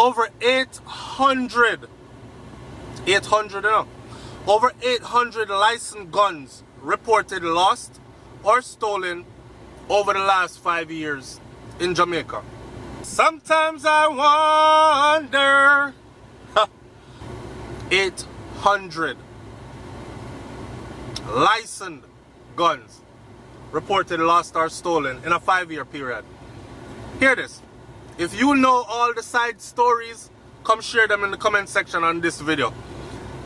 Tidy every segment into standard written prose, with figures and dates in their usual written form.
Over 800, you know, over 800 licensed guns reported lost or stolen over the last 5 years in Jamaica. Sometimes I wonder. 800 licensed guns reported lost or stolen in a 5-year period. Hear this. If you know all the side stories, come share them in the comment section on this video.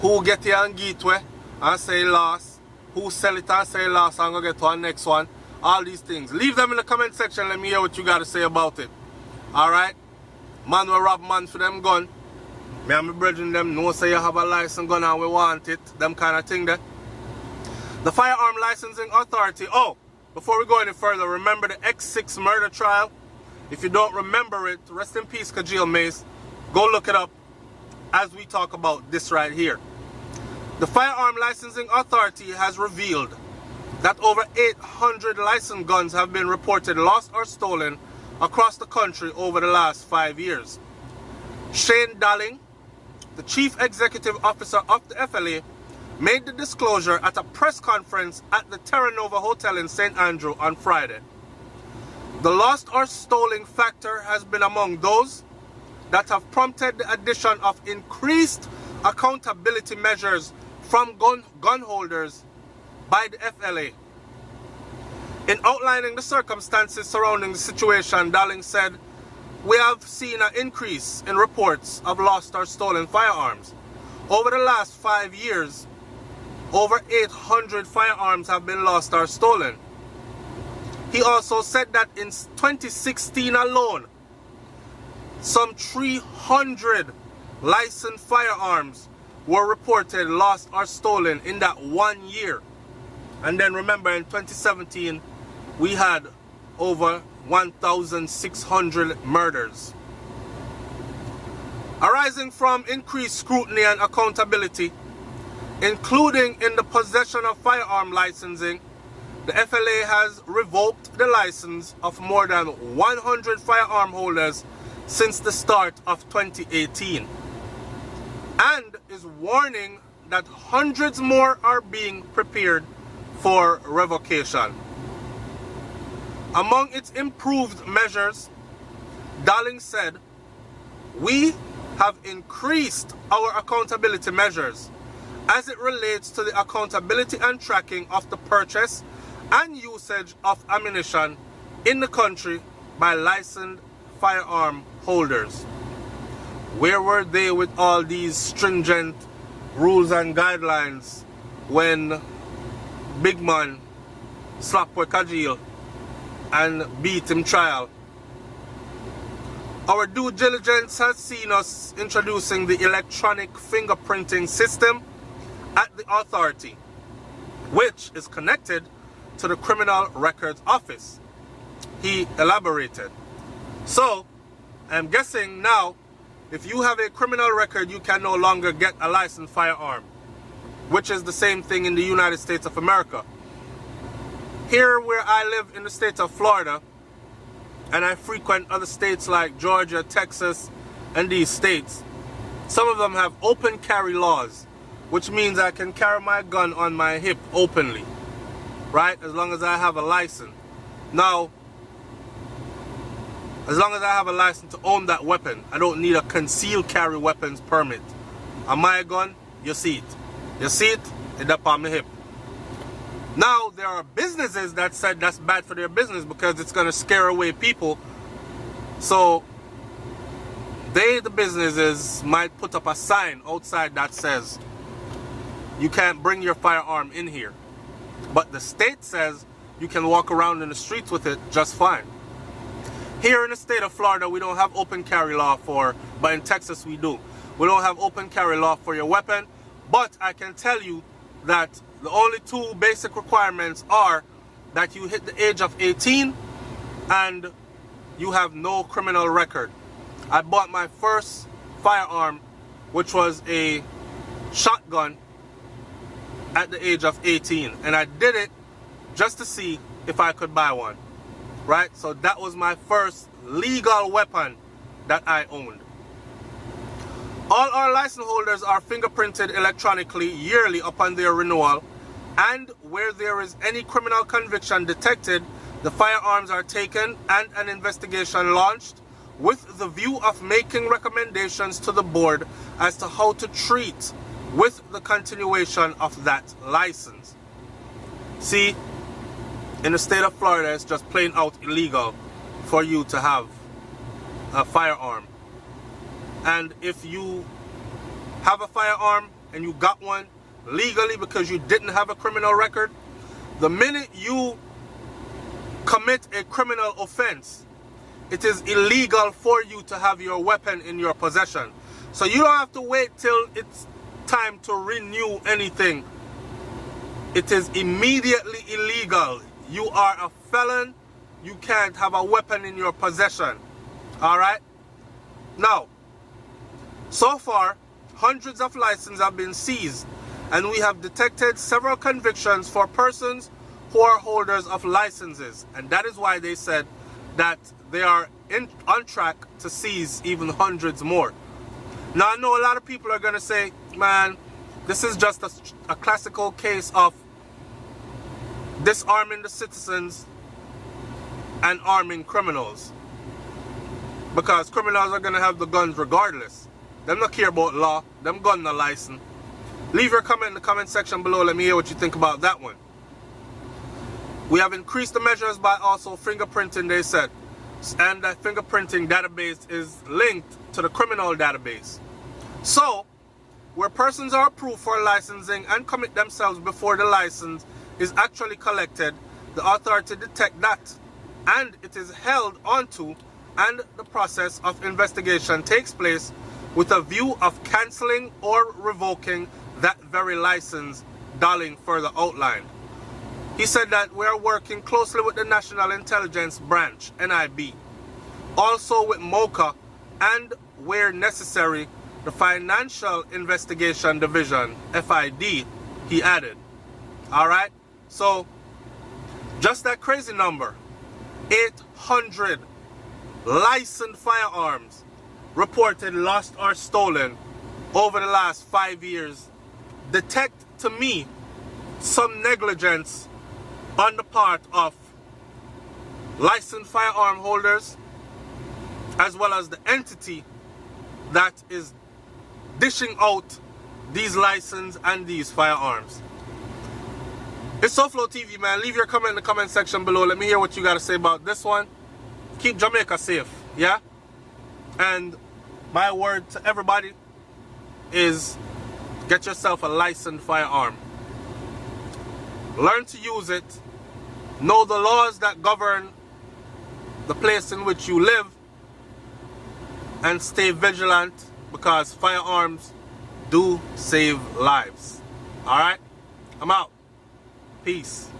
Who get here and get way and say lost, who sell it and say lost and go get to our next one, all these things. Leave them in the comment section, let me hear what you got to say about it. Alright? Man will rob man for them gun. Me and my brethren them know say you have a license gun and we want it. Them kind of thing there. The Firearm Licensing Authority. Oh, before we go any further, remember the X6 murder trial? If you don't remember it, rest in peace, Kajil Mace. Go look it up as we talk about this right here. The Firearm Licensing Authority has revealed that over 800 licensed guns have been reported lost or stolen across the country over the last 5 years. Shane Darling, the Chief Executive Officer of the FLA, made the disclosure at a press conference at the Terra Nova Hotel in St. Andrew on Friday. The lost or stolen factor has been among those that have prompted the addition of increased accountability measures from gun holders by the FLA. In outlining the circumstances surrounding the situation, Darling said, "We have seen an increase in reports of lost or stolen firearms. Over the last 5 years, over 800 firearms have been lost or stolen." He also said that in 2016 alone, some 300 licensed firearms were reported lost or stolen in that 1 year. And then remember, in 2017, we had over 1,600 murders. Arising from increased scrutiny and accountability, including in the possession of firearm licensing, the FLA has revoked the license of more than 100 firearm holders since the start of 2018, and is warning that hundreds more are being prepared for revocation. Among its improved measures, Darling said, "We have increased our accountability measures as it relates to the accountability and tracking of the purchase and usage of ammunition in the country by licensed firearm holders." Where were they with all these stringent rules and guidelines when big man slapped with Kajil and beat him trial? Our due diligence has seen us introducing the electronic fingerprinting system at the authority, which is connected to the Criminal Records Office, he elaborated. So, I'm guessing now, if you have a criminal record, you can no longer get a licensed firearm, which is the same thing in the United States of America. Here where I live in the state of Florida, and I frequent other states like Georgia, Texas, and these states, some of them have open carry laws, which means I can carry my gun on my hip openly, right? As long as I have a license. Now, as long as I have a license to own that weapon, I don't need a concealed carry weapons permit. On my gun, you see it. You see it? It's up on my hip. Now, there are businesses that said that's bad for their business because it's going to scare away people. So, the businesses, might put up a sign outside that says, "You can't bring your firearm in here." But the state says you can walk around in the streets with it just fine. Here in the state of Florida, we don't have open carry law but in Texas we do. We don't have open carry law for your weapon, but I can tell you that the only two basic requirements are that you hit the age of 18 and you have no criminal record. I bought my first firearm, which was a shotgun, at the age of 18, and I did it just to see if I could buy one, right? So that was my first legal weapon that I owned. All our license holders are fingerprinted electronically yearly upon their renewal, and where there is any criminal conviction detected, the firearms are taken and an investigation launched with the view of making recommendations to the board as to how to treat with the continuation of that license. See, in the state of Florida, it's just plain out illegal for you to have a firearm. And if you have a firearm and you got one legally because you didn't have a criminal record, the minute you commit a criminal offense, it is illegal for you to have your weapon in your possession. So you don't have to wait till it's time to renew anything. It is immediately illegal. You are a felon. You can't have a weapon in your possession. Alright? Now, so far, hundreds of licenses have been seized, and we have detected several convictions for persons who are holders of licenses. And that is why they said that they are on track to seize even hundreds more. Now, I know a lot of people are going to say, man, this is just a classical case of disarming the citizens and arming criminals, because criminals are going to have the guns regardless. Them not care about law. Them gun no license. Leave your comment in the comment section below. Let me hear what you think about that one. We have increased the measures by also fingerprinting, they said. And that fingerprinting database is linked to the criminal database. So, where persons are approved for licensing and commit themselves before the license is actually collected, the authority detect that, and it is held onto, and the process of investigation takes place with a view of cancelling or revoking that very license, Darling further outlined. He said that we are working closely with the National Intelligence Branch, NIB, also with MOCA, and where necessary, the Financial Investigation Division, FID, he added. Alright, so just that crazy number, 800 licensed firearms reported lost or stolen over the last 5 years, detect to me some negligence on the part of licensed firearm holders, as well as the entity that is dishing out these licenses and these firearms. It's SouFLoTV, man. Leave your comment in the comment section below. Let me hear what you got to say about this one. Keep Jamaica safe, yeah? And my word to everybody is get yourself a licensed firearm. Learn to use it. Know the laws that govern the place in which you live. And stay vigilant, because firearms do save lives. Alright? I'm out. Peace.